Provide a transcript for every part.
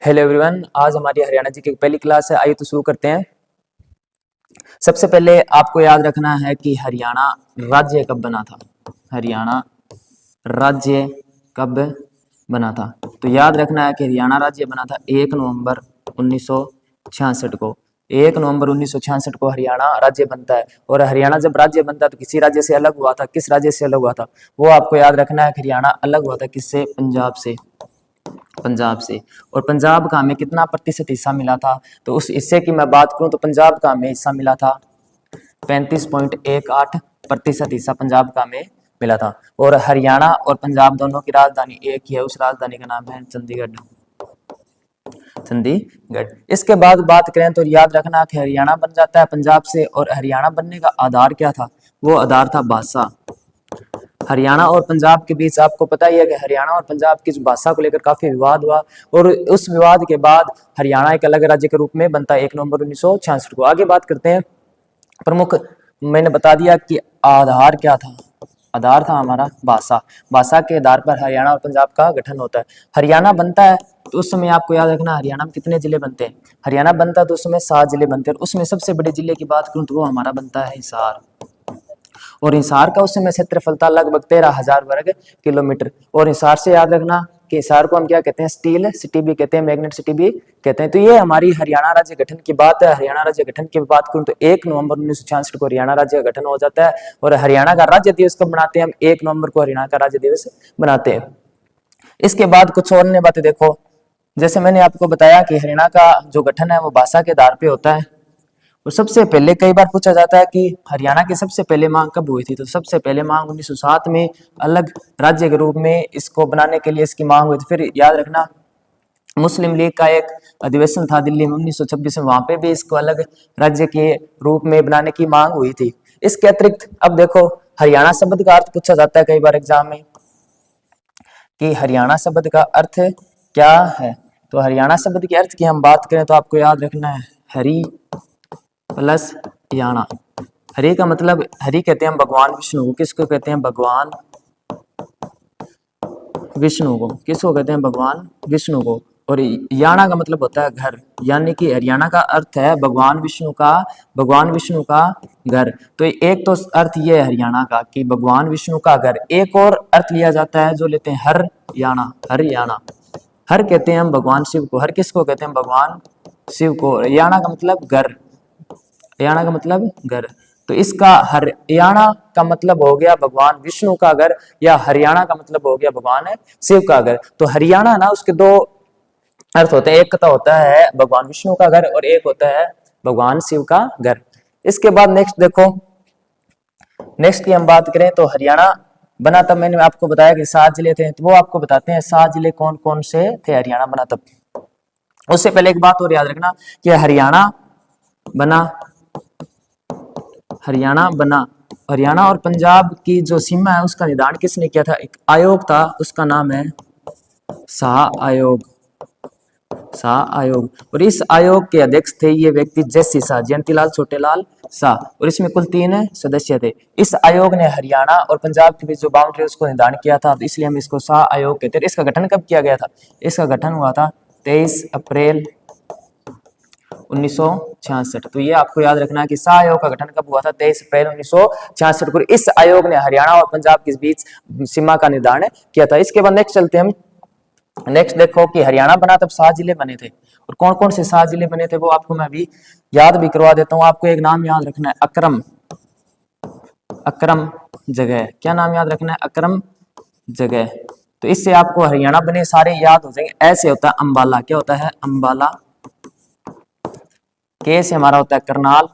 Hello everyone, आज हमारी हरियाणा जी की पहली क्लास है। आइए तो शुरू करते हैं। सबसे पहले आपको याद रखना है कि हरियाणा राज्य कब बना था। हरियाणा राज्य कब बना था, तो याद रखना है कि हरियाणा राज्य बना था 1 नवंबर 1966 को। 1 नवंबर 1966 को हरियाणा राज्य बनता है। और हरियाणा जब राज्य बनता है तो किसी राज्य से अलग हुआ था। किस राज्य से अलग हुआ था वो आपको याद रखना है कि हरियाणा अलग हुआ था किससे? पंजाब से। पंजाब से। और पंजाब का हमें कितना प्रतिशत हिस्सा मिला था? तो उस हिस्से की मैं बात करूं तो पंजाब का हमें हिस्सा मिला था 35.18% हिस्सा पंजाब का हमें मिला था। और हरियाणा और पंजाब दोनों की राजधानी एक ही है, उस राजधानी का नाम है चंडीगढ़। चंडीगढ़। इसके बाद बात करें तो याद रखना कि हरियाणा बन जाता है पंजाब से। और हरियाणा बनने का आधार क्या था? वो आधार था भाषा। हरियाणा और पंजाब के बीच आपको पता ही है कि हरियाणा और पंजाब की भाषा को लेकर काफी विवाद हुआ। और उस विवाद के बाद हरियाणा एक अलग राज्य के रूप में बनता है 1 नवंबर 1966 को। आगे बात करते हैं। प्रमुख मैंने बता दिया कि आधार क्या था। आधार था हमारा भाषा। भाषा के आधार पर हरियाणा और पंजाब का गठन होता है। हरियाणा बनता है तो उस समय आपको याद रखना हरियाणा में कितने जिले बनते हैं। हरियाणा बनता है तो उस समय 7 जिले बनते हैं। और उसमें सबसे बड़े जिले की बात करूं तो वो हमारा बनता है हिसार। और हिसार का उस समय क्षेत्रफल था लगभग 13,000 वर्ग किलोमीटर। और हिसार से याद रखना कि हिसार को हम क्या कहते हैं? स्टील सिटी भी कहते हैं, मैग्नेट सिटी भी कहते हैं। तो ये हमारी हरियाणा राज्य गठन की बात है। हरियाणा राज्य गठन की बात करूं तो 1 नवंबर 1966 को हरियाणा राज्य का गठन हो जाता है। और हरियाणा का राज्य दिवस कब बनाते हैं? हम 1 नवंबर को हरियाणा का राज्य दिवस बनाते हैं। इसके बाद कुछ और अन्य बातें देखो। जैसे मैंने आपको बताया कि हरियाणा का जो गठन है वो भाषा के आधार पे होता है। और सबसे पहले कई बार पूछा जाता है कि हरियाणा की सबसे पहले मांग कब हुई थी। तो सबसे पहले मांग 1907 में अलग राज्य के रूप में इसको बनाने के लिए इसकी मांग हुई थी। फिर याद रखना मुस्लिम लीग का एक अधिवेशन था दिल्ली में 1926 में, वहां पे भी इसको अलग राज्य के रूप में बनाने की मांग हुई थी। इसके अतिरिक्त अब देखो हरियाणा शब्द का अर्थ पूछा जाता है कई बार एग्जाम में कि हरियाणा शब्द का अर्थ क्या है। तो हरियाणा शब्द के अर्थ की हम बात करें तो आपको याद रखना है हरि प्लस याना। हरि का मतलब, हरि कहते हैं हम भगवान विष्णु को। किसको कहते हैं? भगवान विष्णु को। किसको कहते हैं? भगवान विष्णु को। और याना का मतलब होता है घर, यानी कि हरियाणा का अर्थ है भगवान विष्णु का घर। तो एक तो अर्थ ये है हरियाणा का कि भगवान विष्णु का घर। एक और अर्थ लिया जाता है जो लेते हैं हरियाणा। हरियाणा हर कहते हैं हम भगवान शिव को। हर किसको कहते हैं? भगवान शिव को। हरियाणा का मतलब घर। हरियाणा का मतलब घर। तो इसका हरियाणा का मतलब हो गया भगवान विष्णु का घर, या हरियाणा का मतलब हो गया भगवान शिव का घर। तो हरियाणा ना उसके दो अर्थ होते हैं। एक का होता है भगवान विष्णु का घर और एक होता है भगवान शिव का घर। इसके बाद नेक्स्ट देखो, नेक्स्ट की हम बात करें तो हरियाणा बना तब मैंने आपको बताया कि 7 जिले थे। तो वो आपको बताते हैं 7 जिले कौन कौन से थे हरियाणा बना तब। उससे पहले एक बात और याद रखना कि हरियाणा बना हरियाणा और पंजाब की जो सीमा है उसका निर्धारण किसने किया था? एक आयोग था, उसका नाम है शाह आयोग। शाह आयोग। और इस आयोग के अध्यक्ष थे ये व्यक्ति जस्सी शाह, जयंतीलाल छोटेलाल शाह। और इसमें कुल 3 सदस्य थे। इस आयोग ने हरियाणा और पंजाब के बीच जो बाउंड्री उसको निर्धारण किया था, तो इसलिए हम इसको शाह आयोग कहते हैं। इसका गठन कब किया गया था? इसका गठन हुआ था 23 अप्रैल 1966। तो ये आपको याद रखना है कि शाह आयोग का गठन कब हुआ था? 23 अप्रैल 1966 को। इस आयोग ने हरियाणा और पंजाब के बीच सीमा का निर्धारण किया था। इसके बाद नेक्स्ट चलते हैं हम। नेक्स्ट देखो कि हरियाणा बना तब 7 जिले बने थे। और कौन कौन से 7 जिले बने थे वो आपको मैं अभी याद भी करवा देता हूं। आपको एक नाम याद रखना है अकरम। अकरम जगह। क्या नाम याद रखना है? अकरम जगह। तो इससे आपको हरियाणा बने सारे याद हो जाएंगे। ऐसे होता है अंबाला। क्या होता है? अंबाला। के से हमारा होता है करनाल।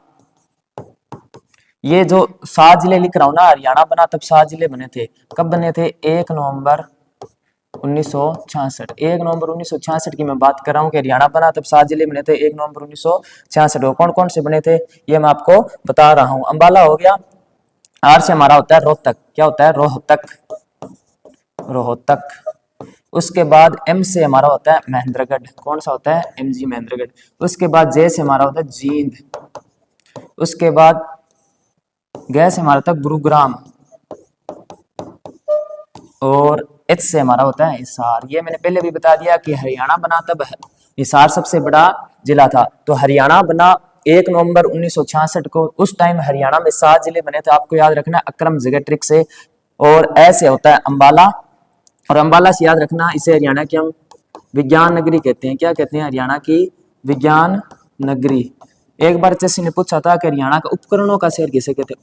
ये जो 7 जिले लिख रहा हूं ना, हरियाणा बना तब 7 जिले बने थे। कब बने थे? 1 नवंबर 1966। 1 नवंबर 1966 की मैं बात कर रहा हूं कि हरियाणा बना तब 7 जिले बने थे 1 नवंबर 1966। कौन कौन से बने थे ये मैं आपको बता रहा हूं। अंबाला हो गया। आर से हमारा होता है रोहतक। क्या होता है? रोहतक। रोहतक। उसके बाद एम से हमारा होता है महेंद्रगढ़। कौन सा होता है? एमजी महेंद्रगढ़। उसके बाद जे से हमारा होता है जींद। उसके बाद गै से हमारा होता है गुरुग्राम। और एच से हमारा होता है हिसार। ये मैंने पहले भी बता दिया कि हरियाणा बना तब हिसार सबसे बड़ा जिला था। तो हरियाणा बना 1 नवंबर 1966 को। उस टाइम हरियाणा में 7 जिले बने थे, आपको याद रखना अक्रम जगह ट्रिक से। और ऐसे होता है अंबाला, और अंबाला से याद रखना इसे हरियाणा की हम विज्ञान नगरी कहते हैं। क्या कहते हैं? हरियाणा की विज्ञान नगरी। एक बार जैसे ने पूछा था कि हरियाणा का उपकरणों का शहर किसे कहते हैं?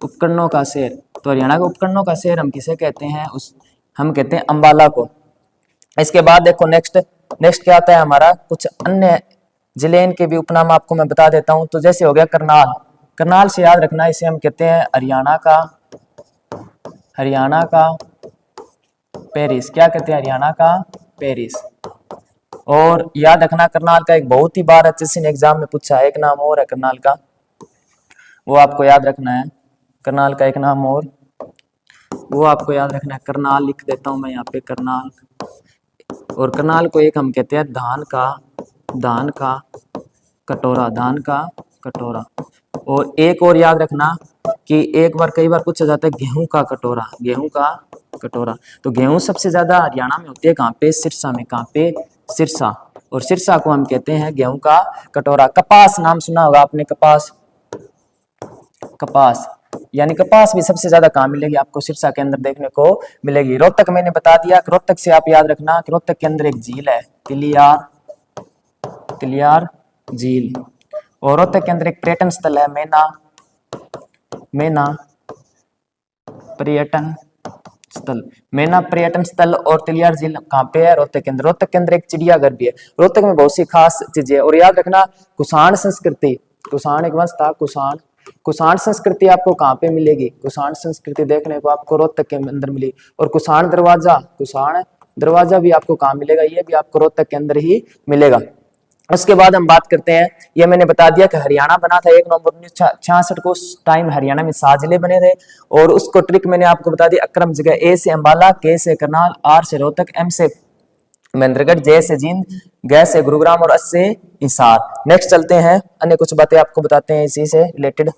उपकरणों का शहर। तो हरियाणा के उपकरणों का शहर हम किसे कहते हैं? हम कहते हैं अंबाला को। इसके बाद देखो नेक्स्ट क्या आता है हमारा, कुछ अन्य जिले इनके भी उपनाम आपको मैं बता देता हूं। तो जैसे हो गया करनाल। करनाल से याद रखना इसे हम कहते हैं हरियाणा का पेरिस। क्या कहते हैं? हरियाणा का पेरिस। और याद रखना करनाल का एक बहुत ही बार अच्छे ने एग्जाम में पूछा है, एक नाम और है करनाल का, वो आपको याद रखना है। करनाल का एक नाम और, वो आपको याद रखना है। करनाल लिख देता हूं मैं यहाँ पे, करनाल। और करनाल को एक हम कहते हैं धान का कटोरा। और एक और याद रखना कि कई बार पूछा जाता है गेहूं का कटोरा। तो गेहूं सबसे ज्यादा हरियाणा में होती है कहाँ पे? सिरसा में। कहाँ पे? सिरसा। और सिरसा को हम कहते हैं गेहूं का कटोरा। कपास नाम सुना होगा आपने, कपास यानी कपास भी सबसे ज्यादा कहाँ मिलेगी? आपको सिरसा के अंदर देखने को मिलेगी। रोहतक मैंने बता दिया, रोहतक से आप याद रखना कि रोहतक के अंदर एक झील है, तिलियार झील। और रोहतक के अंदर एक पर्यटन स्थल है मेना पर्यटन स्थल। और तिलियार झील कहाँ पे है? रोहतक के अंदर। रोहतक के अंदर एक चिड़ियाघर भी है। रोहतक में बहुत सी खास चीजें है। और याद रखना कुषाण संस्कृति, कुषाण एक वंश था, कुषाण संस्कृति आपको कहाँ पे मिलेगी? कुषाण संस्कृति देखने को आपको रोहतक के अंदर मिली। और कुषाण दरवाजा भी आपको कहाँ मिलेगा? ये भी आपको रोहतक के अंदर ही मिलेगा। उसके बाद हम बात करते हैं, ये मैंने बता दिया कि हरियाणा बना था 1 नवंबर 1966 को। उस टाइम हरियाणा में 7 जिले बने थे। और उसको ट्रिक मैंने आपको बता दी, अक्रम जगह। ए से अंबाला, के से करनाल, आर से रोहतक, एम से महेंद्रगढ़, जे से जींद, ग से गुरुग्राम और एस से हिसार। नेक्स्ट चलते हैं, अन्य कुछ बातें आपको बताते हैं इसी से रिलेटेड।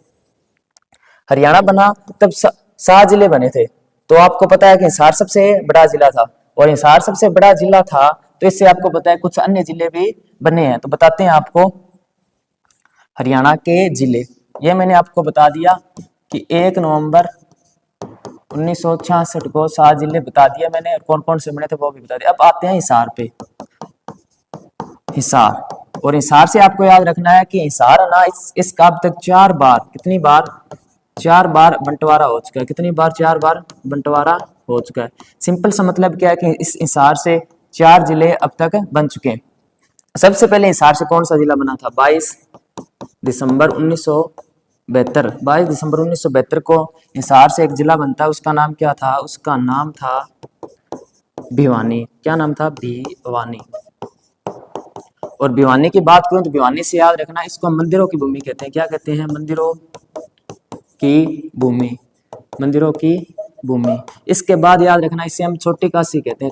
हरियाणा बना तब 7 जिले बने थे। तो आपको पता है कि हिसार सबसे बड़ा जिला था। और हिसार सबसे बड़ा जिला था तो इससे आपको पता है कुछ अन्य जिले भी बने हैं। तो बताते हैं आपको हरियाणा के जिले। ये मैंने आपको बता दिया कि 1 नवंबर 1966 को 7 जिले बता दिए मैंने, और कौन कौन से बने थे वो भी बता दिया। अब आते हैं हिसार पे। हिसार, और हिसार से आपको याद रखना है कि हिसार है ना, इसका अब तक 4 बार, कितनी बार? 4 बार बंटवारा हो चुका है। कितनी बार? 4 बार बंटवारा हो चुका है। सिंपल सा मतलब क्या है कि इस हिसार से 4 जिले अब तक बन चुके हैं। सबसे पहले हिसार से कौन सा जिला बना था? 22 दिसंबर 1972 को हिसार से एक जिला बनता है। उसका नाम क्या था? उसका नाम था भिवानी। क्या नाम था? भिवानी। और भिवानी की बात करूं तो भिवानी से याद रखना इसको मंदिरों की भूमि कहते हैं। क्या कहते हैं? मंदिरों की भूमि। इसके बाद याद रखना इसे हम छोटी काशी कहते हैं।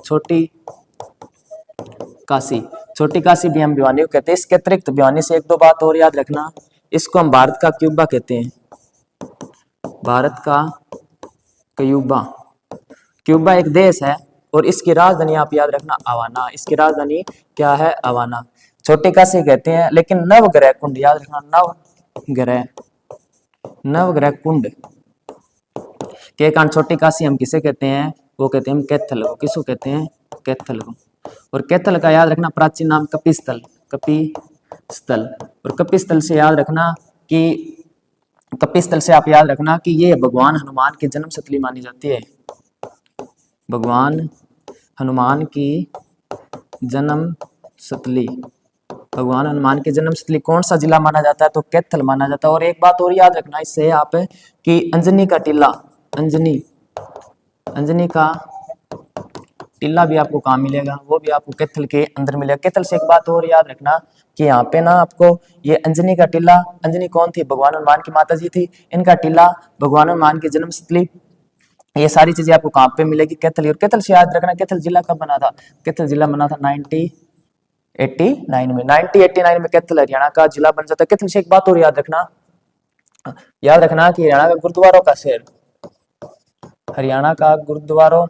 छोटी काशी भी हम भिवानी को कहते हैं। इसके अतिरिक्त भिवानी से 1-2 बात और याद रखना, इसको हम भारत का क्यूबा कहते हैं। भारत का क्यूबा एक देश है और इसकी राजधानी आप याद रखना हवाना। इसकी राजधानी क्या है? हवाना। छोटी काशी कहते हैं। लेकिन नवग्रह कुंड याद रखना, नवग्रह कुंड के कारण छोटी काशी हम किसे कहते हैं? वो कहते हैं हम कैथल को। किसको कहते हैं? कैथल को। और कैथल का याद रखना प्राचीन नाम कपिस्थल। और कपिस्थल से याद रखना कि कपिस्थल से आप याद रखना कि ये भगवान हनुमान की जन्म स्थली मानी जाती है। भगवान हनुमान की जन्म स्थली कौन सा जिला माना जाता है? तो कैथल माना जाता है। और एक बात और याद रखना इससे आप कि अंजनी का टीला भी आपको कहाँ मिलेगा? वो भी आपको कैथल के अंदर मिलेगा। कैथल से एक बात और याद रखना कि यहाँ पे ना आपको ये अंजनी का टीला, अंजनी कौन थी? भगवान हनुमान की माता जी थी। इनका टीला भगवान हनुमान की जन्म स्थली, ये सारी चीजें आपको कहाँ पे मिलेगी? कैथल। और कैथल से याद रखना कैथल जिला कब बना था? कैथल जिला बना था 1989 में। 1989 में कैथल हरियाणा का जिला बन जाता है। कैथल से एक बात और याद रखना कि हरियाणा का गुरुद्वारों का शहर, हरियाणा का गुरुद्वारों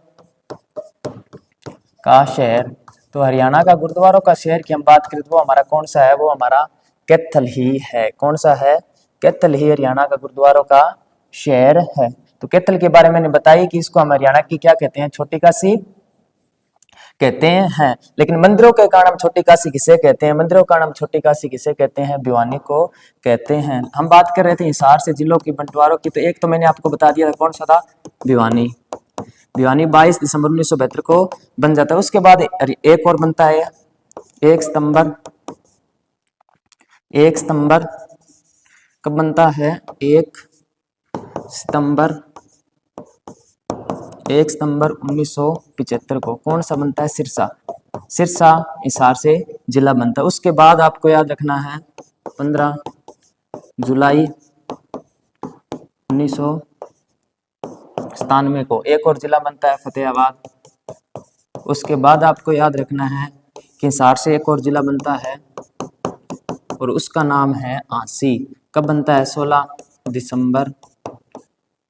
का शहर तो हरियाणा का गुरुद्वारों का शहर की हम बात करें तो वो हमारा कौन सा है, वो हमारा कैथल ही है। कौन सा है? कैथल ही हरियाणा का गुरुद्वारों का शहर है। तो कैथल के बारे में मैंने बताई कि इसको हम हरियाणा की क्या कहते हैं, छोटी काशी कहते हैं। लेकिन मंदिरों के कारण हम छोटी काशी किसे कहते हैं? मंदिरों के कारण हम छोटी काशी किसे कहते हैं? भिवानी को कहते हैं। हम बात कर रहे थे हिसार से जिलों की बंटवारों की, तो एक तो मैंने आपको बता दिया था, कौन सा था? भिवानी। भिवानी 22 दिसंबर 1972 को बन जाता है। उसके बाद एक और बनता है 1 सितंबर। 1 सितंबर कब बनता है? 1 सितंबर 1 सितंबर 1975 को कौन सा बनता है? सिरसा। सिरसा हिसार से जिला बनता है। उसके बाद आपको याद रखना है 15 जुलाई 1997 को एक और जिला बनता है, फतेहाबाद। उसके बाद आपको याद रखना है कि हिसार से एक और जिला बनता है और उसका नाम है आंसी। कब बनता है? 16 दिसंबर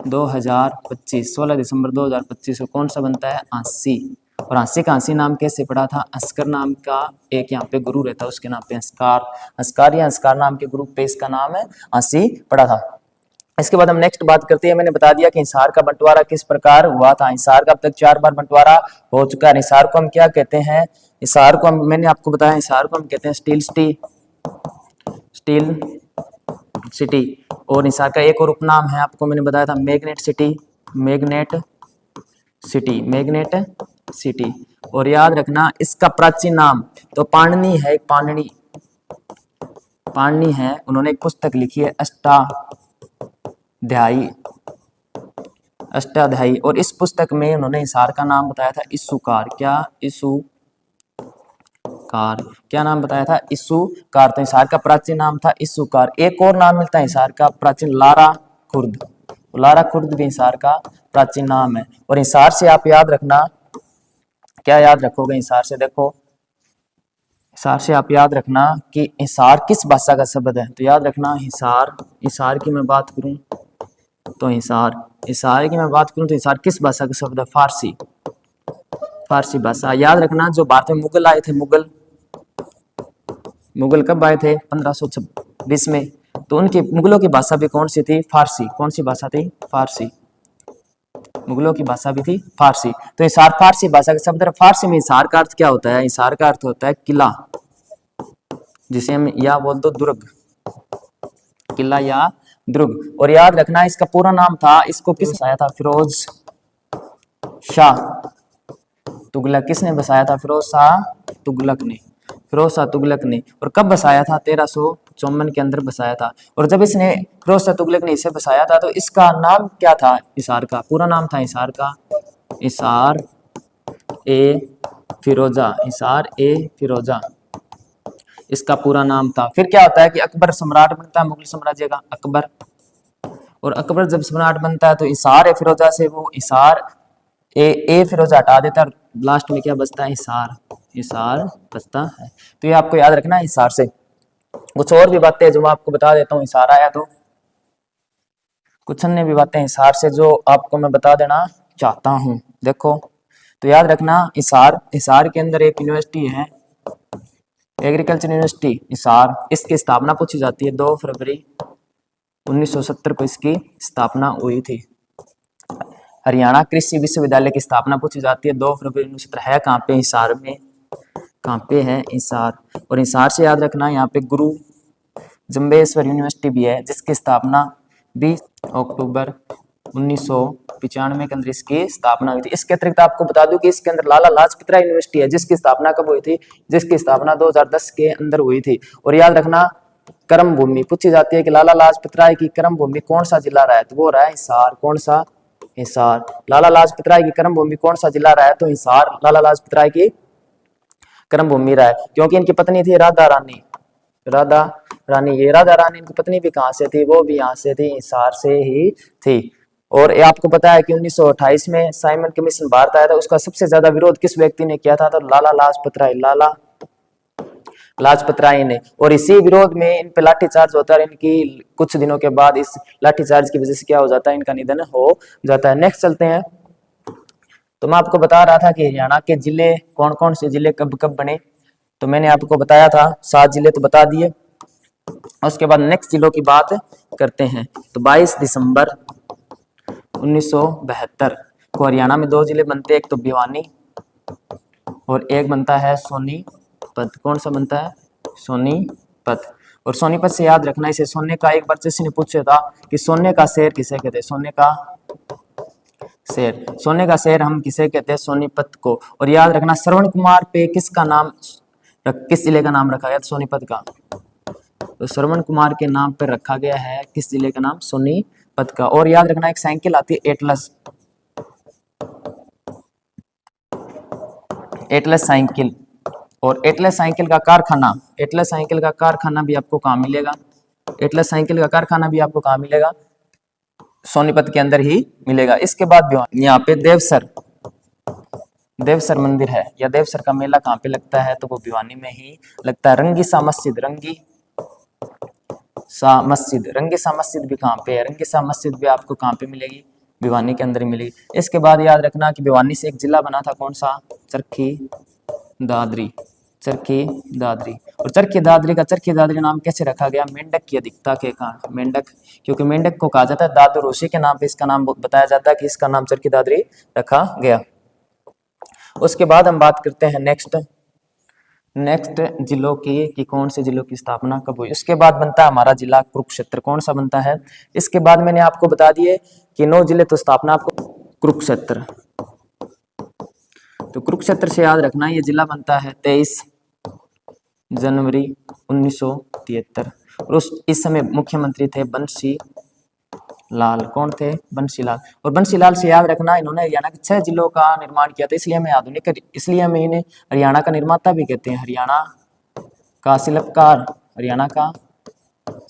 2025। 16 दिसंबर 2025 को कौन सा बनता है? आंसी। और आंसी का आंसी नाम कैसे पड़ा था? अस्कर नाम का एक यहाँ पे गुरु रहता है, उसके नाम पे अस्कार या अस्कार नाम के गुरु पे इसका नाम है आंसी पड़ा था। इसके बाद हम नेक्स्ट बात करते हैं। मैंने बता दिया कि हिसार का बंटवारा किस प्रकार हुआ था। हिसार का अब तक 4 बार बंटवारा हो चुका है। हिसार को हम क्या कहते हैं? हिसार को हम, मैंने आपको बताया, हिसार को हम कहते हैं स्टील सिटी। और हिसार का एक और उपनाम है, आपको मैंने बताया था, मैग्नेट सिटी। और याद रखना इसका प्राचीन नाम तो पाणनी है। पाणनी है, उन्होंने एक पुस्तक लिखी है अष्टाध्यायी। और इस पुस्तक में उन्होंने हिसार का नाम बताया था इसूकार। क्या नाम बताया था? इसूकार। तो हिसार का प्राचीन नाम था इसूकार। एक और नाम मिलता है हिसार का प्राचीन, लारा खुर्द भी हिसार का प्राचीन नाम है। और हिसार से आप याद रखना, क्या याद रखोगे हिसार से? देखो, हिसार से आप याद रखना कि हिसार किस भाषा का शब्द है। तो याद रखना हिसार की मैं बात करूं तो हिसार हिसार किस भाषा का शब्द है? फारसी भाषा। याद रखना जो भारत में मुगल आए थे, मुगल कब आए थे? 1526 में। तो उनकी मुगलों की भाषा भी कौन सी थी? फारसी। कौन सी भाषा थी? फारसी। मुगलों की भाषा भी थी फारसी। तो हिसार फारसी भाषा का शब्द है। फारसी में हिसार का अर्थ क्या होता है? हिसार का अर्थ होता है किला, जिसे हम या बोल दो दुर्ग, किला या दुर्ग। और याद रखना इसका पूरा नाम था, इसको किस बसाया था? फिरोज शाह तुगलक। किसने बसाया था? फिरोज शाह तुगलक ने। और कब बसाया था? 1354 के अंदर बसाया था। और जब इसने फिरोज शाह तुगलक ने इसे बसाया था तो इसका नाम क्या था? हिसार का पूरा नाम था हिसार ए फिरोजा इसका पूरा नाम था। फिर क्या होता है कि अकबर सम्राट बनता है मुगल साम्राज्य का, अकबर। और अकबर जब सम्राट बनता है तो हिसार ए फिरोजा से वो हिसार ए फिरोजा हटा देता है। लास्ट में क्या बचता है? हिसार बचता है। तो ये आपको याद रखना है हिसार से। कुछ और भी बातें हैं जो मैं आपको बता देता हूँ। हिसार आया तो कुछ अन्य भी बातें हिसार से जो आपको मैं बता देना चाहता हूँ। देखो, तो याद रखना हिसार के अंदर एक यूनिवर्सिटी है, एग्रीकल्चर यूनिवर्सिटी हिसार। इसकी स्थापना पूछी जाती है 2 फरवरी 1970 को इसकी स्थापना हुई थी। हरियाणा कृषि विश्वविद्यालय की स्थापना पूछी जाती है 2 फरवरी 1970। है कहाँ पे? हिसार में। कहाँ पे है? हिसार। और हिसार से याद रखना यहाँ पे गुरु जम्बेश्वर यूनिवर्सिटी भी है, जिसकी स्थापना 20 अक्टूबर 1995 के अंदर इसकी स्थापना हुई थी। इसके अतिरिक्त आपको बता दूं कि इसके अंदर लाला लाजपत राय यूनिवर्सिटी है, जिसकी स्थापना कब हुई थी? जिसकी स्थापना 2010 के अंदर हुई थी। और याद रखना कर्म भूमि पूछी जाती है कि लाला लाजपत राय की कर्म भूमि कौन सा जिला रहा है? तो वो रहा है हिसार। कौन सा? हिसार। लाला लाजपत राय की कर्म भूमि कौन सा जिला रहा है? तो हिसार लाला लाजपत राय की कर्म भूमि रहा है, क्योंकि इनकी पत्नी थी राधा रानी। ये राधा रानी इनकी पत्नी भी कहाँ से थी? वो भी यहाँ से थी, हिसार से ही थी। और ये आपको पता है कि 1928 में साइमन कमीशन भारत आया था, उसका सबसे ज्यादा विरोध किस व्यक्ति ने किया था? तो लाला लाजपत राय ने। और इसी विरोध में इन पे लाठीचार्ज होता है। इनकी कुछ दिनों के बाद इस लाठीचार्ज की वजह से क्या हो जाता है? इनका निधन हो जाता है। नेक्स्ट चलते हैं। तो मैं आपको बता रहा था कि हरियाणा के जिले कौन कौन से जिले कब कब बने, तो मैंने आपको बताया था 7 जिले तो बता दिए। उसके बाद नेक्स्ट जिलों की बात करते हैं। तो 22 दिसंबर 1972 को हरियाणा में 2 जिले बनते हैं, एक तो भिवानी और एक बनता है सोनीपत। कौन सा बनता है? सोनीपत। और सोनीपत से याद रखना, इसे सोने का, एक बार किसी ने पूछा था कि सोने का शहर किसे कहते हैं? सोने का शहर, सोने का शहर हम किसे कहते हैं? सोनीपत को। और याद रखना श्रवण कुमार पे किसका नाम, किस जिले का नाम रखा गया? सोनीपत का। तो श्रवण कुमार के नाम पर रखा गया है किस जिले का नाम? सोनीपत का। और याद रखना एक साइकिल आती है एटलस, एटलस साइकिल, और एटलस साइकिल का कारखाना, एटलस साइकिल का कारखाना भी आपको कहाँ मिलेगा? एटलस साइकिल का कारखाना भी आपको कहाँ मिलेगा? सोनीपत के अंदर ही मिलेगा। इसके बाद यहाँ पे देवसर, देवसर मंदिर है, या देवसर का मेला कहाँ पे लगता है? तो वो भिवानी में ही लगता है। रंगीसा मस्जिद, रंगीसा मस्जिद भी कहाँ पे है? रंगीसा मस्जिद भी आपको कहाँ पे मिलेगी? भिवानी के अंदर ही मिलेगी। इसके बाद याद रखना कि भिवानी से एक जिला बना था, कौन सा? चरखी दादरी, चरखी दादरी। और चरखी दादरी नाम कैसे रखा गया? मेंढक की अधिकता के कारण, मेंढक, क्योंकि मेंढक को कहा जाता है दादू ऋषि के नाम पे इसका नाम बताया जाता है कि इसका नाम चरखी दादरी रखा गया। उसके बाद हम बात करते हैं नेक्स्ट जिलों की, कि कौन से जिलों की स्थापना कब हुई। उसके बाद बनता है हमारा जिला कुरुक्षेत्र। कौन सा बनता है? इसके बाद मैंने आपको बता दिए कि 9 जिले, तो स्थापना आपको कुरुक्षेत्र। तो कुरुक्षेत्र से याद रखना ये जिला बनता है 23 जनवरी 1973। और इस समय मुख्यमंत्री थे बंसी लाल। कौन थे? बंसी लाल। और बंसी लाल से याद रखना इन्होंने हरियाणा के 6 जिलों का निर्माण किया था, इसलिए हमें इन्हें हरियाणा का निर्माता भी कहते हैं। हरियाणा का शिल्पकार, हरियाणा का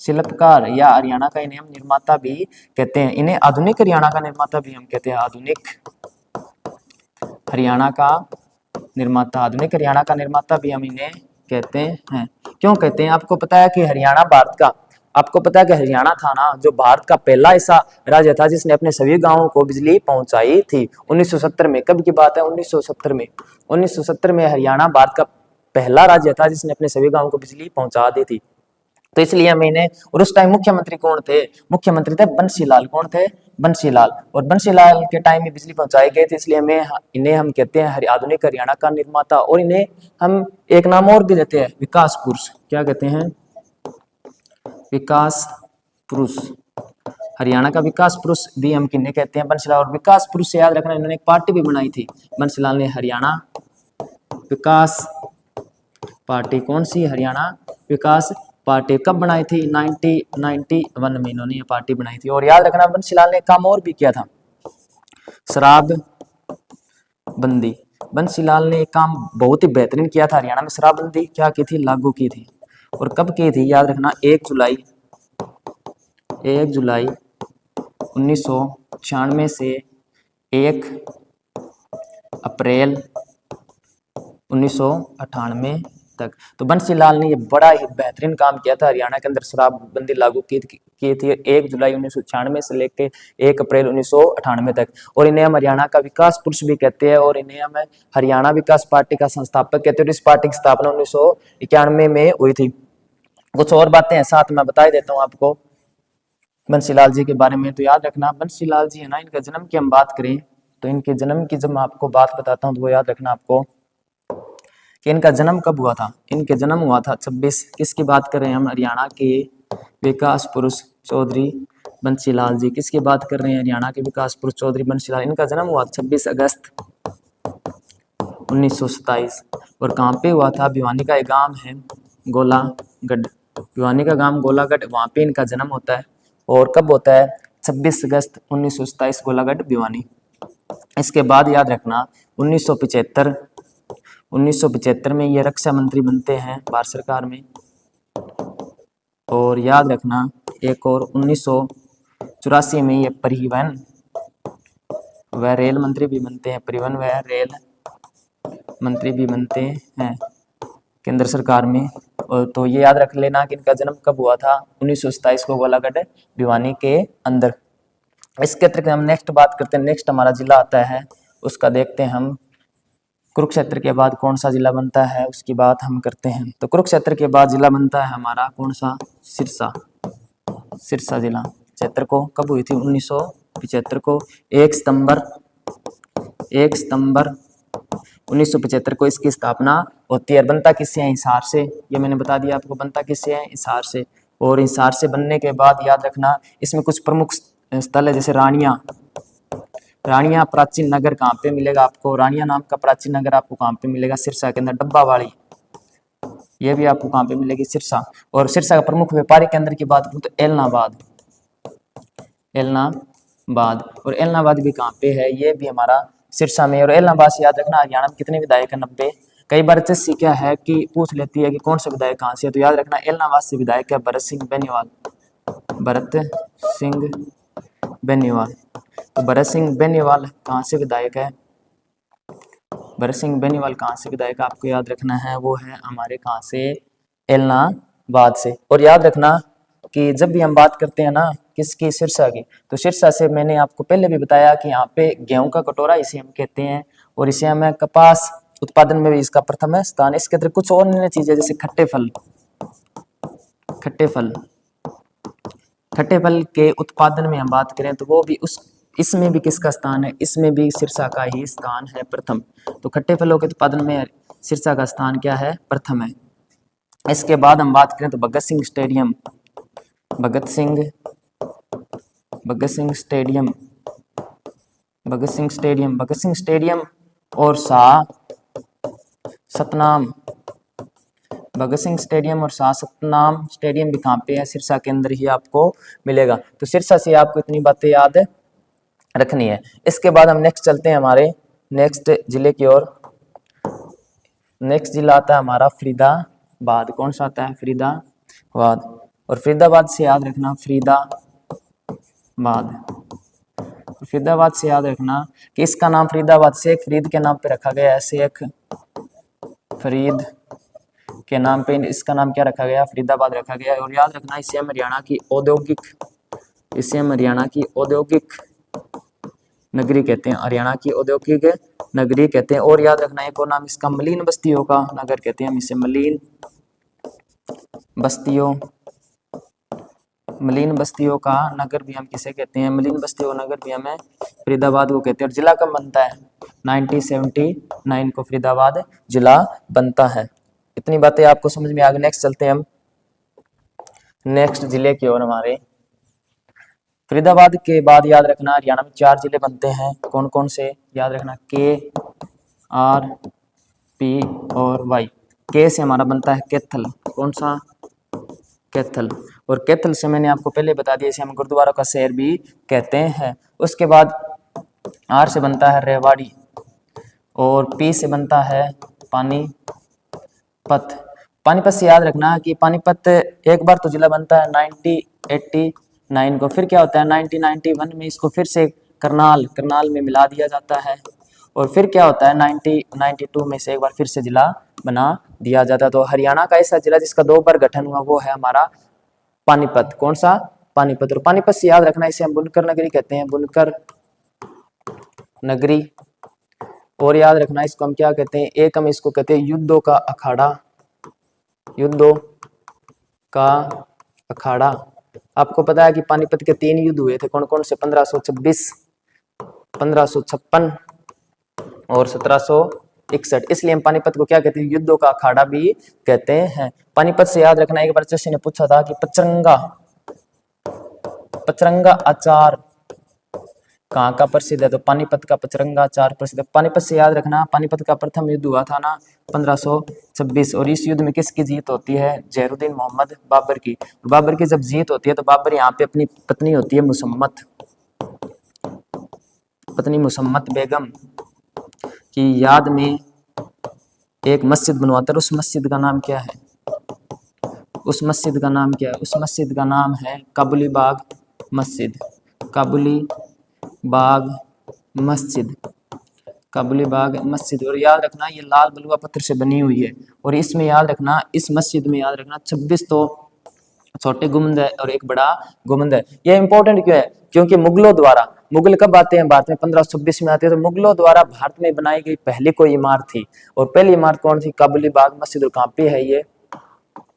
शिल्पकार, या हरियाणा का इन्हें हम निर्माता भी कहते हैं। इन्हें आधुनिक हरियाणा का निर्माता भी हम कहते हैं। आधुनिक हरियाणा का निर्माता, आधुनिक हरियाणा का निर्माता भी हम इन्हें कहते हैं। क्यों कहते हैं? आपको पता है कि हरियाणा भारत का, आपको पता है कि हरियाणा था ना जो भारत का पहला ऐसा राज्य था जिसने अपने सभी गांवों को बिजली पहुंचाई थी 1970 में। कब की बात है? 1970 में हरियाणा भारत का पहला राज्य था जिसने अपने सभी गांवों को बिजली पहुंचा दी थी। तो इसलिए हम इन्हें, और उस टाइम मुख्यमंत्री कौन थे? मुख्यमंत्री थे बंसी लाल। कौन थे? बंसी लाल। और बंसी लाल के टाइम में बिजली पहुंचाई गई थी, इसलिए इन्हें हम कहते हैं आधुनिक हरियाणा का निर्माता। और इन्हें हम एक नाम और भी देते हैं, विकास पुरुष। क्या कहते हैं? विकास पुरुष। हरियाणा का विकास पुरुष भी हम किन्हें कहते हैं? बंसीलाल। और विकास पुरुष से याद रखना इन्होंने एक पार्टी भी बनाई थी बंसीलाल ने, हरियाणा विकास पार्टी। कौन सी? हरियाणा विकास पार्टी। कब बनाई थी? 1991 में इन्होंने ये पार्टी बनाई थी। और याद रखना बंसीलाल ने काम और भी किया था, शराबबंदी। बंसीलाल ने एक काम बहुत ही बेहतरीन किया था, हरियाणा में शराबबंदी क्या की थी? लागू की थी। और कब की थी? याद रखना 1 जुलाई 1996 से 1 अप्रैल 1998 तक। तो बंसीलाल ने ये बड़ा ही बेहतरीन काम किया था, हरियाणा के अंदर शराबबंदी लागू की थी 1 जुलाई 1996 से लेकर 1 अप्रैल 1998 तक। और इन्हें हम हरियाणा का विकास पुरुष भी कहते हैं, और इन्हें हम हरियाणा विकास पार्टी का संस्थापक कहते हैं। और इस पार्टी की स्थापना 1991 में हुई थी। कुछ और बातें हैं साथ में बता देता हूँ आपको बंसीलाल जी के बारे में। तो याद रखना बंसीलाल जी है ना, इनका जन्म की हम बात करें तो इनके जन्म की जब मैं आपको बात बताता हूँ तो वो याद रखना आपको कि इनका जन्म कब हुआ था। इनके जन्म हुआ था 26, किसकी बात कर रहे हैं हम? हरियाणा के विकास पुरुष चौधरी बंसीलाल जी। किसकी बात कर रहे हैं? हरियाणा के विकास पुरुष चौधरी बंसीलाल। इनका जन्म हुआ 26 अगस्त 1927। और कहाँ पे हुआ था? भिवानी का एक गांव है गोलागढ़, भिवानी का गांव गोलागढ़, वहाँ पे इनका जन्म होता है। और कब होता है? 26 अगस्त 1927, गोलागढ़ भिवानी। इसके बाद याद रखना 1975 में ये रक्षा मंत्री बनते हैं भारत सरकार में। और याद रखना एक और 1984 में ये परिवहन व रेल मंत्री भी बनते हैं, परिवहन व रेल मंत्री भी बनते हैं केंद्र सरकार में। और तो ये याद रख लेना कि इनका जन्म कब हुआ था? 1927 को गोलागढ़ भिवानी के अंदर। इसके अतिरिक्त हम नेक्स्ट बात करते हैं, नेक्स्ट हमारा जिला आता है उसका देखते हैं हम। कुरुक्षेत्र के बाद कौन सा जिला बनता है उसकी बात हम करते हैं। तो कुरुक्षेत्र के बाद जिला बनता है हमारा कौन सा, सिरसा। सिरसा जिला 75 को कब हुई थी, 1975 को। 1 सितंबर 1975 को इसकी स्थापना होती है। बनता किससे है, हिसार से। ये मैंने बता दिया आपको, बनता किससे है, हिसार से। और हिसार से बनने के बाद याद रखना इसमें कुछ प्रमुख स्थल है, जैसे रानिया। रानिया प्राचीन नगर कहाँ पे मिलेगा आपको, रानिया नाम का प्राचीन नगर आपको कहाँ पे मिलेगा, सिरसा के अंदर, डब्बावाड़ी। ये भी आपको कहाँ पे मिलेगी, सिरसा। और सिरसा का प्रमुख व्यापारिक केंद्र की बात करूँ तो एलनाबाद। एलनाबाद, और एलनाबाद भी कहाँ पे है, ये भी हमारा सिरसा में। और एलनाबाद से याद रखना हरियाणा में कितने विधायक है, 90। कई बार एचएससी क्या है कि पूछ लेती है कि कौन सा विधायक कहाँ से है, तो याद रखना एलनाबाद से विधायक है भरत सिंह बेनीवाल। भरत सिंह बेनीवाल। तो भरत सिंह बेनीवाल कहाँ से विधायक है, भरत सिंह बेनीवाल कहाँ से विधायक आपको याद रखना है, वो है हमारे कहाँ से, एलनाबाद से। और याद रखना कि जब भी हम बात करते हैं ना किसकी, सिरसा की, तो सिरसा से मैंने आपको पहले भी बताया कि यहाँ पे गेहूं का कटोरा इसे हम कहते हैं। और इसे हमें कपास उत्पादन में भी इसका प्रथम है स्थान। इसके अंदर कुछ और अन्य चीजें जैसे खट्टे फल, खट्टे फल, खट्टे फल के उत्पादन में हम बात करें तो वो भी उस, इसमें भी किसका स्थान है, इसमें भी सिरसा का ही स्थान है, प्रथम। तो खट्टे फलों के उत्पादन में सिरसा का स्थान क्या है, प्रथम है। इसके बाद हम बात करें तो Bhagat Singh stadium, Bhagat Singh stadium, Bhagat Singh stadium, Bhagat Singh stadium और शाह सतनाम, भगत सिंह स्टेडियम और शाह सतनाम स्टेडियम भी कहाँ पे है, सिरसा के अंदर ही आपको मिलेगा। तो सिरसा से आपको इतनी बातें याद रखनी है। इसके बाद हम नेक्स्ट चलते हैं हमारे नेक्स्ट जिले की ओर। नेक्स्ट जिला आता है हमारा फरीदाबाद। कौन सा आता है, फरीदाबाद। और फरीदाबाद से याद रखना, फरीदाबाद से याद रखना कि इसका नाम फरीदाबाद शेख फरीद के नाम पे रखा गया है। शेख फरीद के नाम पे इसका नाम क्या रखा गया, फरीदाबाद रखा गया है। और याद रखना इसे हम हरियाणा की औद्योगिक, इसे हम हरियाणा की औद्योगिक नगरी कहते हैं, हरियाणा की औद्योगिक नगरी कहते हैं। और याद रखना एक और नाम इसका मलिन बस्तियों का नगर कहते हैं हम इसे, मलिन बस्तियों, मलिन बस्तियों का नगर भी हम किसे कहते हैं, मलिन बस्तियों नगर भी हमें फरीदाबाद को कहते हैं। और जिला कब बनता है, 1979 को फरीदाबाद जिला बनता है। इतनी बातें आपको समझ में आ गई। नेक्स्ट चलते हैं हम नेक्स्ट जिले की ओर हमारे। फरीदाबाद के बाद याद रखना हरियाणा में 4 जिले बनते हैं। कौन कौन से, याद रखना के, आर, पी और वाई। के से हमारा बनता है कैथल। कौन सा, कैथल। और कैथल से मैंने आपको पहले बता दिया इसे हम गुरुद्वारों का शहर भी कहते हैं। उसके बाद आर से बनता है रेवाड़ी और पी से बनता है पानीपत। पानीपत से याद रखना कि पानीपत एक बार तो जिला बनता है 1989 को, फिर क्या होता है 1991 में इसको फिर से करनाल में मिला दिया जाता है। और फिर क्या होता है 1992 में से एक बार फिर से जिला बना दिया जाता है। तो हरियाणा का ऐसा जिला जिसका 2 बार गठन हुआ वो है हमारा पानीपत। कौन सा, पानीपत। और पानीपत से याद रखना इसे हम बुनकर नगरी कहते हैं, बुनकर नगरी। और याद रखना इसको हम क्या कहते हैं, एक हम इसको कहते हैं युद्धों का अखाड़ा, युद्धों का अखाड़ा। आपको पता है कि पानीपत के 3 युद्ध हुए थे। कौन कौन से, 1526, 1556 और 1761। इसलिए हम पानीपत को क्या कहते हैं, युद्धों का अखाड़ा भी कहते हैं। पानीपत से याद रखना एक बार जैसे ने पूछा था कि पचरंगा अचार कहाँ का प्रसिद्ध है, तो पानीपत का पचरंगा अचार प्रसिद्ध है। पानीपत से याद रखना पानीपत का प्रथम युद्ध हुआ था ना 1526। और इस युद्ध में किसकी जीत होती है, जहरुद्दीन मोहम्मद बाबर की। बाबर की जब जीत होती है तो बाबर यहाँ पे अपनी पत्नी होती है मुसम्मत, पत्नी मुसम्मत बेगम की याद में एक मस्जिद बनवाता है। उस मस्जिद का नाम क्या है, उस मस्जिद का नाम क्या है, उस मस्जिद का नाम है काबुली बाग मस्जिद, काबुली बाग मस्जिद, काबुली बाग मस्जिद। और याद रखना ये लाल बलुआ पत्थर से बनी हुई है। और इसमें याद रखना इस मस्जिद में याद रखना 26 तो छोटे गुंबद है और एक बड़ा गुंबद है। यह इंपॉर्टेंट क्यों है, क्योंकि मुगलों द्वारा मुगल कब आते हैं भारत में? 1526 में आते हैं। तो मुगलों द्वारा भारत में बनाई गई पहली कोई इमारत थी, और पहली इमारत कौन सी? काबुली बाग मस्जिद उल काफी है। ये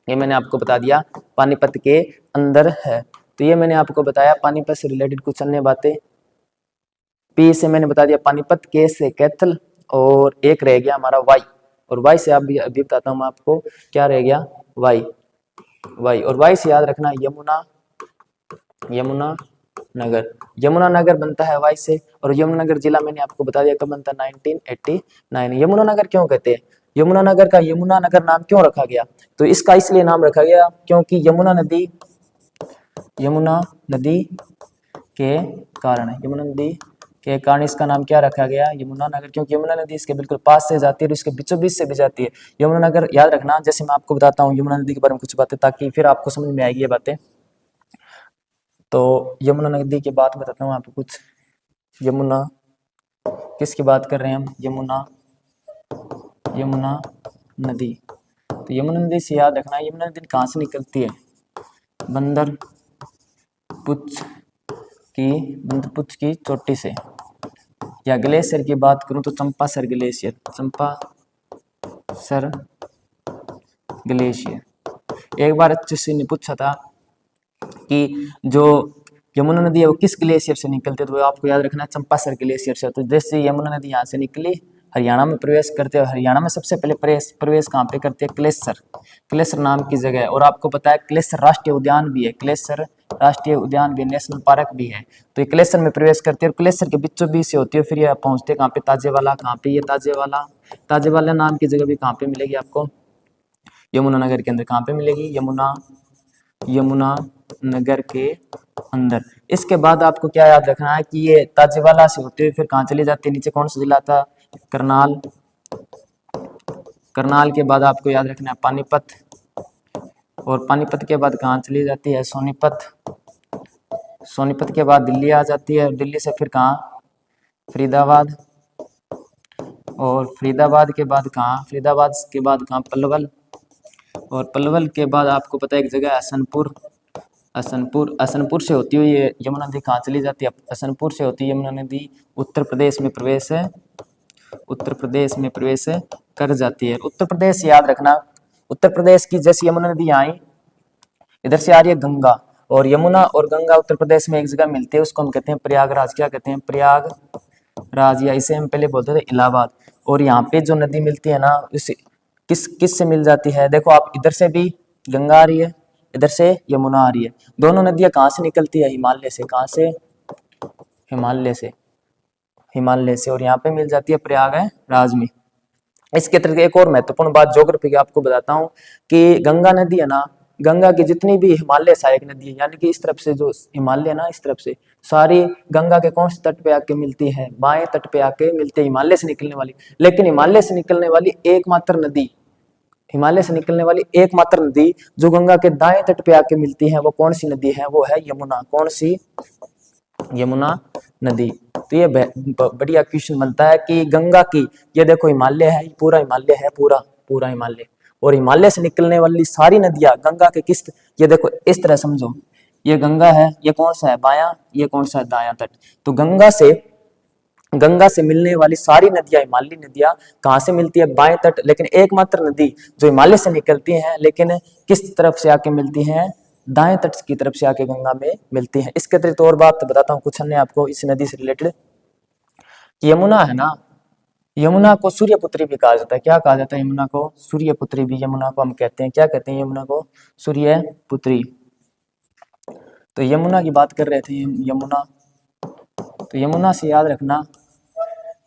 मैंने आपको बता दिया, पानीपत के अंदर है। तो ये मैंने आपको बताया पानीपत से रिलेटेड कुछ अन्य बातें। पी से मैंने बता दिया पानीपत, के से कैथल, और एक रह गया हमारा वाई, और वाई से अभी बताता हूँ मैं आपको क्या रह गया, वाई। और वाई से याद रखना यमुना नगर। यमुना नगर बनता है वाई से, और यमुनानगर जिला मैंने आपको बता दिया कब बनता है? 1989। यमुना नगर क्यों कहते हैं? यमुना नगर का यमुना नगर नाम क्यों रखा गया? तो इसका इसलिए नाम रखा गया क्योंकि यमुना नदी के कारण इसका नाम क्या रखा गया? यमुना नगर, क्योंकि यमुना नदी इसके बिल्कुल पास से जाती है और इसके बीचों बीच से भी जाती है। यमुना नगर याद रखना। जैसे मैं आपको बताता हूँ यमुना नदी के बारे में कुछ बातें, ताकि फिर आपको समझ में आएगी ये बातें। तो यमुना नदी की बात बताता हूँ आपको कुछ। यमुना किसकी बात कर रहे हैं हम? यमुना नदी। तो यमुना नदी से याद रखना, यमुना नदी कहाँ से निकलती है? बंदरपुच की चोटी से। या ग्लेशियर की बात करूं तो चंपासर ग्लेशियर। एक बार अच्छे से ने पूछा था कि जो यमुना नदी है वो किस ग्लेशियर से निकलती है, तो आपको याद रखना है चंपासर ग्लेशियर से। तो जैसे यमुना नदी यहाँ से निकली, हरियाणा में प्रवेश करते हैं, हरियाणा में सबसे पहले प्रवेश कहाँ पे करते हैं? क्लेसर नाम की जगह है। और आपको पता है क्लेसर राष्ट्रीय उद्यान भी है, नेशनल पार्क भी है। तो ये क्लेसर में प्रवेश करते हैं और क्लेसर के बीचों बीच से होती है, फिर ये पहुंचते कहाँ पे? ताजेवाला। कहाँ पे? ये ताजेवाला नाम की जगह भी कहाँ पे मिलेगी आपको? यमुना नगर के अंदर। कहाँ पे मिलेगी? यमुना नगर के अंदर। इसके बाद आपको क्या याद रखना है कि ये ताजेवाला से होते हुए फिर कहाँ चली जाती है? नीचे कौन सा जिला था? करनाल के बाद आपको याद रखना है पानीपत, और पानीपत के बाद कहाँ चली जाती है? सोनीपत के बाद दिल्ली आ जाती है, दिल्ली से फिर कहाँ? फरीदाबाद, और फरीदाबाद के बाद कहाँ? पलवल, और पलवल के बाद आपको पता है एक जगह असनपुर से होती हुई ये यमुना नदी कहाँ चली जाती है? असनपुर से होती है यमुना नदी उत्तर प्रदेश में प्रवेश कर जाती है। उत्तर प्रदेश याद रखना, उत्तर प्रदेश की जैसी यमुना नदी आई, इधर से आ रही है गंगा, और यमुना और गंगा उत्तर प्रदेश में एक जगह मिलती है, उसको हम कहते हैं प्रयागराज। क्या कहते हैं? प्रयागराज, या इसे हम पहले बोलते थे इलाहाबाद। और यहाँ पे जो नदी मिलती है ना, इसे किस से मिल जाती है? देखो आप, इधर से भी गंगा आ रही है, इधर से यमुना आ रही है। दोनों नदियां कहाँ से निकलती है? हिमालय से। कहाँ से? हिमालय से, और यहाँ पे मिल जाती है प्रयागराज में। इसके तरह एक और महत्वपूर्ण बात ज्योग्राफी की आपको बताता हूँ कि गंगा नदी है ना, गंगा की जितनी भी हिमालय सहायक नदी है, यानी कि इस तरफ से जो हिमालय है ना, इस तरफ से सारी गंगा के कौन से तट पे आके मिलती है? बाएं तट पे आके मिलती है, हिमालय से निकलने वाली। लेकिन हिमालय से निकलने वाली एकमात्र नदी जो गंगा के दाएं तट पे आके मिलती है, वो कौन सी नदी है? वो है यमुना। कौन सी? यमुना नदी। तो ये बढ़िया क्वेश्चन बनता है कि गंगा की, ये देखो हिमालय है, पूरा हिमालय है, पूरा हिमालय, और हिमालय से निकलने वाली सारी नदियां गंगा के किस, ये देखो इस तरह समझो, ये गंगा है, ये कौन सा है? बायां, ये कौन सा है? दायां तट। तो गंगा से मिलने वाली सारी नदियां, हिमालयी नदियां कहाँ से मिलती है? बाएं तट। लेकिन एकमात्र नदी जो हिमालय से निकलती है, लेकिन किस तरफ से आके मिलती है? दाएं तट की तरफ से आके गंगा में मिलती है। इसके अतिरिक्त और बात बताता हूँ कुछ अन्य आपको इस नदी से रिलेटेड। यमुना है ना, यमुना को सूर्यपुत्री भी कहा जाता है। क्या कहा जाता है? यमुना को सूर्यपुत्री भी, यमुना को हम कहते हैं, क्या कहते हैं? यमुना को सूर्यपुत्री। तो यमुना की बात कर रहे थे, यमुना। तो यमुना से याद रखना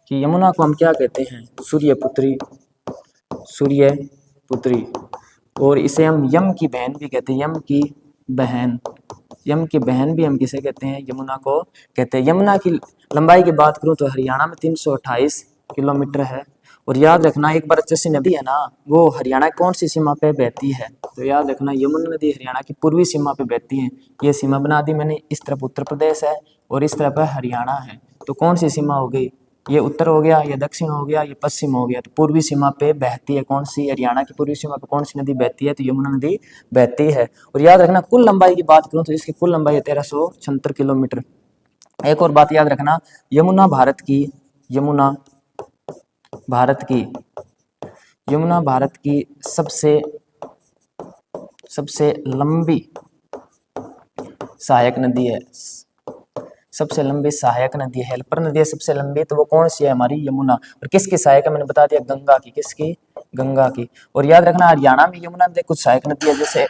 कि यमुना को हम क्या कहते हैं? सूर्यपुत्री। और इसे हम यम की बहन भी कहते हैं, यम की बहन भी हम किसे कहते हैं? यमुना को कहते हैं। यमुना की लंबाई की बात करूं तो हरियाणा में 328 किलोमीटर है। और याद रखना, एक बार अच्छी नदी है ना, वो हरियाणा कौन सी सीमा पे बहती है? तो याद रखना, यमुना नदी हरियाणा की पूर्वी सीमा पे बहती है। ये सीमा बना दी मैंने, इस तरफ उत्तर प्रदेश है और इस तरफ हरियाणा है। तो कौन सी सीमा हो गई? ये उत्तर हो गया, ये दक्षिण हो गया, ये पश्चिम हो गया। तो पूर्वी सीमा पे बहती है कौन सी? हरियाणा की पूर्वी सीमा पे कौन सी नदी बहती है? तो यमुना नदी बहती है। और याद रखना, कुल लंबाई की बात करूं तो इसकी कुल लंबाई है 1376 किलोमीटर। एक और बात याद रखना, यमुना भारत की यमुना भारत की सबसे लंबी सहायक नदी है। सबसे लंबी सहायक नदी है, हेल्पर नदी है सबसे लंबी, तो वो कौन सी है? हमारी यमुना। और किसकी सहायक है? मैंने बता दिया, गंगा की। किसकी? गंगा की। और याद रखना हरियाणा में यमुना नदी कुछ सहायक नदी है, जैसे